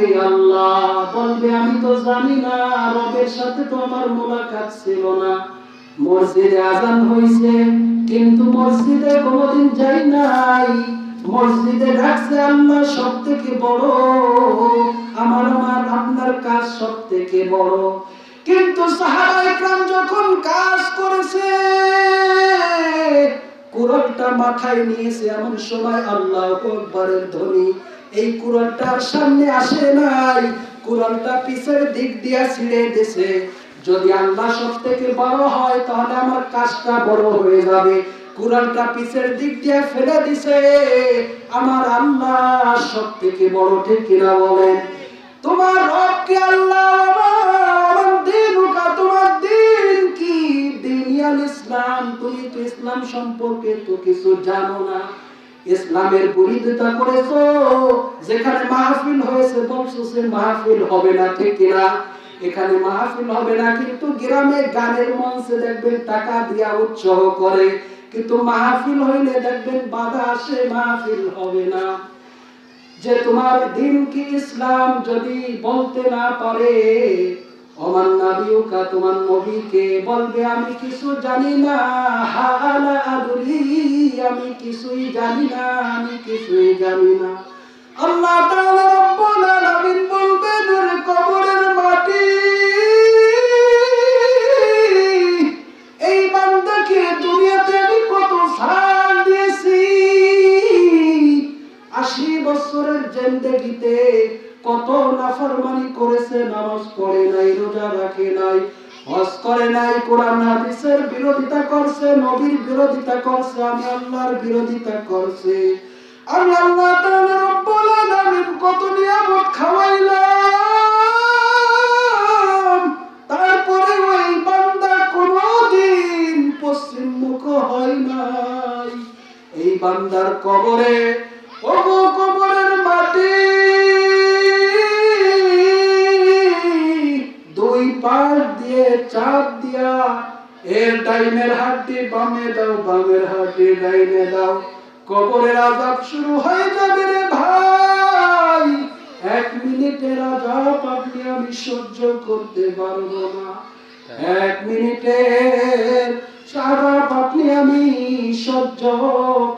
ডাকবে আল্লাহ, বলবে আমি তো জানি না, রবের সাথে তো আমার মোলাকাত ছিল না। মসজিদে আজান হইছে কিন্তু মসজিদে কোনোদিন যাই নাই। মসজিদে ডাকছে আল্লাহ সবথেকে বড়, আমার আপনার কাজ সবথেকে বড়। কিন্তু সাহাবায়ে কেরাম যখন কাজ করেছে, কুরআনটা মাথায় নিয়েছে, এমন সময় আল্লাহু আকবারের ধ্বনি এই কুরআনটার সামনে আসে নাই, কুরআনটা পিছের দিক দিয়ে ছিঁড়ে দিয়েছে। যদি আল্লাহ সবথেকে বড় হয় তাহলে আমার কাজটা বড় হয়ে যাবে। কুরআনটা পিছের দিক দিয়ে ফেলে দিছে, আমার আল্লাহ সবথেকে বড়। ঠিক কিনা বলেন? তোমার রব কি আল্লাহ? আমার দিনুকা, তোমার দিন কি? দিনিয়াল ইসলাম। তুমি তো ইসলাম সম্পর্কে তো কিছু জানো না, ইসলামের বিরোধিতা করেছো। যেখানে মাহফিল হয়েছে বলছো সে মাহফিল হবে না। ঠিক কিনা? এখানে মাহফিল হবে না, কিন্তু গ্রামে গানের মঞ্চে দেখবেন টাকা দিয়া উৎসাহ করে, কিন্তু মাহফিল হইলে দেখবেন বাধা আসে, মাহফিল হবে না। যে তোমার দিন কি ইসলাম যদি বলতে না পারে, ওমান নাবিয়ুকা, তোমার নবীকে বলবে আমি কিছু জানি না, হালা আদরি, আমি কিছুই জানি না, আমি কিছুই জানি না। আল্লাহ তাআলা রব্বুল আলামিন বলবেন ওরে কবরের মাটি, এই বান্দাকে দুনিয়াতে আমি কত সাল দিয়েছি, 80 বছরের জিন্দেগিতে কত নাফরমানি করেছে, নামাজ পড়ে নাই, রোজা রাখে নাই, হজ করে নাই, কোরআন হাদিসের বিরোধিতা করছে, নবীর বিরোধিতা করছে, আমি আল্লাহর বিরোধিতা করছে। আমি আল্লাহ তাআলা রব্বুল আলামিন কত নিয়ামত খাওয়াইলাম, তারপরে ওই বান্দা কোনদিন পশ্চিম মুখ হয় নাই। এই বান্দার কবরে, ওগো কবরের মাটি, দুই পাশ দিয়ে চাপ দিয়া, এর ডাইনের হাড্ডি বামে দাও, বামের হাড্ডি ডাইনে দাও, কবরের আযাব শুরু হয়ে যাবে রে ভাই। 1 মিনিটের আযাব আপনি আমি সহ্য করতে পারবো না, 1 মিনিটের আযাব আপনি আমি সহ্য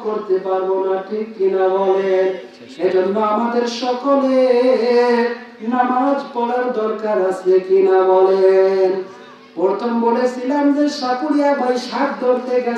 করতে পারবো না। ঠিক কিনা বলেন? এজন্য আমাদের সকলে নামাজ পড়ার দরকার আছে কিনা বলেন? প্রথম বলেছিলাম যে সাকুরিয়া ভাই 60 ধরতে গেছে।